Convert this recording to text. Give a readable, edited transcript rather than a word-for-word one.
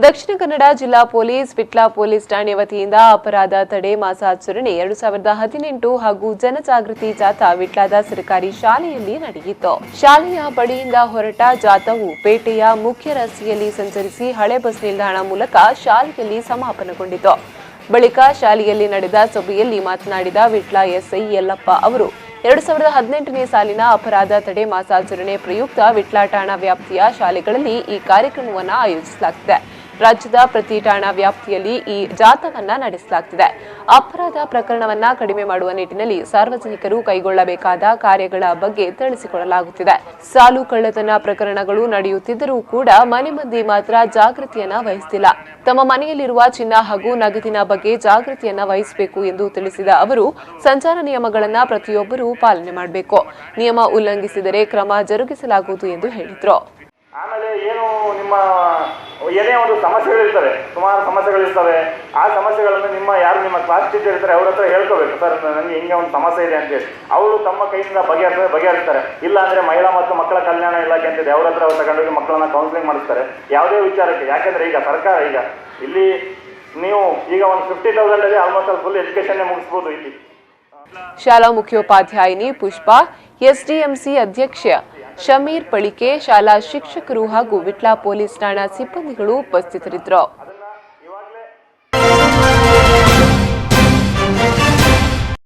ದಕ್ಷಿಣ ಕನ್ನಡ ಜಿಲ್ಲಾ police Vitla police ಠಾಣೆ ವತಿಯಿಂದ ಅಪರಾಧ ತಡೆ ಮಾಸಾಚರಣೆ 2018 ಹಾಗೂ ಜನಜಾಗೃತಿ ಜಾಥಾ ವಿಟ್ಲದ ಸರ್ಕಾರಿ ಶಾಲೆಯಲ್ಲಿ ನಡೆಯಿತು. ಶಾಲೆಯ ಬಳಿಯಿಂದ ಹೊರಟ ಜಾಥಾವು ಪೇಟೆಯ ಮುಖ್ಯ ರಸ್ತೆಯಲ್ಲಿ ಸಂಚರಿಸಿ ಹಳೆ ಬಸ್ ನಿಲ್ದಾಣ ಮೂಲಕ ಶಾಲೆಯಲ್ಲಿ ಸಮಾಪನಗೊಂಡಿತು. ಬಳಿಕ ಶಾಲೆಯಲ್ಲಿ ನಡೆದ ಸಭೆಯಲ್ಲಿ ಮಾತನಾಡಿದ ವಿಟ್ಲ ಎಸ್ಐ ಯಲ್ಲಪ್ಪ ಅವರು 2018ನೇ ಸಾಲಿನ ಅಪರಾಧ ತಡೆ ಮಾಸಾಚರಣೆ ಪ್ರಯುಕ್ತ ವಿಟ್ಲ ಠಾಣಾ ವ್ಯಾಪ್ತಿಯ ಶಾಲೆಗಳಲ್ಲಿ ಈ ಕಾರ್ಯಕ್ರಮವನ್ನು ಆಯೋಜಿಸಲಾಗಿದೆ. ರಾಜ್ಯದ ಪ್ರತಿ ಠಾಣಾ ವ್ಯಾಪ್ತಿಯಲ್ಲಿ ಈ ಜಾಥಾವನ್ನ ನಡೆಸಲಾಗುತ್ತಿದೆ. ಅಪರಾಧ ಪ್ರಕರಣವನ್ನ ಕಡಿಮೆ ಮಾಡುವ ನಿಟ್ಟಿನಲ್ಲಿ ಸಾರ್ವಜನಿಕರು ಕೈಗೊಳ್ಳಬೇಕಾದ ಕಾರ್ಯಗಳ ಬಗ್ಗೆ ತಿಳಿಸಿಕೊಡಲಾಗುತ್ತಿದೆ. ಸಾಲು ಕಳ್ಳತನ ಪ್ರಕರಣಗಳು ನಡೆಯುತ್ತಿದ್ದರೂ ಕೂಡ ಮನೆ ಮಂದಿ ಮಾತ್ರ ಜಾಗೃತಿಯನ್ನ ವಹಿಸುತ್ತಿಲ್ಲ. ತಮ್ಮ ಮನೆಯಲ್ಲಿರುವ ಚಿನ್ನ ಹಾಗೂ ನಗದಿನ ಬಗ್ಗೆ ಜಾಗೃತಿಯನ್ನ ವಹಿಸಬೇಕು ಎಂದು ತಿಳಿಸಿದ ಅವರು, ಸಂಚಾರ ನಿಯಮಗಳನ್ನು ಪ್ರತಿಯೊಬ್ಬರೂ ಪಾಲನೆ ಮಾಡಬೇಕು. ನಿಯಮ ಉಲ್ಲಂಘಿಸಿದರೆ ಕ್ರಮ ಜರುಗಿಸಲಾಗುವುದು ಎಂದು ಹೇಳಿದರು. ಆಮೇಲೆ ಏನು ನಿಮ್ಮ ಏನೇ ಒಂದು ಸಮಸ್ಯೆಗಳಿರ್ತವೆ, ಸುಮಾರು ಸಮಸ್ಯೆಗಳಿರ್ತವೆ. ಆ ಸಮಸ್ಯೆಗಳನ್ನು ನಿಮ್ಮ ಕ್ಲಾಸ್ ಟೀಚರ್ ಇರ್ತಾರೆ, ಅವ್ರ ಹತ್ರ ಹೇಳ್ಕೋಬೇಕು. ಸರ್, ನನಗೆ ಹಿಂಗೆ ಒಂದು ಸಮಸ್ಯೆ ಇದೆ ಅಂತೇಳಿ ಅವರು ತಮ್ಮ ಕೈಯಿಂದ ಬಗೆಹರಿಸ್ತಾರೆ. ಇಲ್ಲ ಅಂದರೆ ಮಹಿಳಾ ಮತ್ತು ಮಕ್ಕಳ ಕಲ್ಯಾಣ ಇಲಾಖೆ ಅಂತಿದೆ, ಅವ್ರ ಹತ್ರ ತಗೊಂಡೋಗಿ ಮಕ್ಕಳನ್ನ ಕೌನ್ಸಿಲಿಂಗ್ ಮಾಡಿಸ್ತಾರೆ ಯಾವುದೇ ವಿಚಾರಕ್ಕೆ. ಯಾಕೆಂದರೆ ಈಗ ಸರ್ಕಾರ ಇಲ್ಲಿ ನೀವು ಈಗ ಒಂದು 50,000 ಆಲ್ಮೋಸ್ಟ್ ಫುಲ್ ಎಜುಕೇಷನ್ನೇ ಮುಗಿಸ್ಬೋದು. ಇಲ್ಲಿ ಶಾಲಾ ಮುಖ್ಯೋಪಾಧ್ಯಾಯಿನಿ ಪುಷ್ಪ, ಎಸ್ಡಿಎಂಸಿ ಅಧ್ಯಕ್ಷ ಶಮೀರ್ ಪಳಿಕೆ, ಶಾಲಾ ಶಿಕ್ಷಕರು ಹಾಗೂ ವಿಟ್ಲ ಪೊಲೀಸ್ ಠಾಣಾ ಸಿಬ್ಬಂದಿಗಳು ಉಪಸ್ಥಿತರಿದ್ದರು.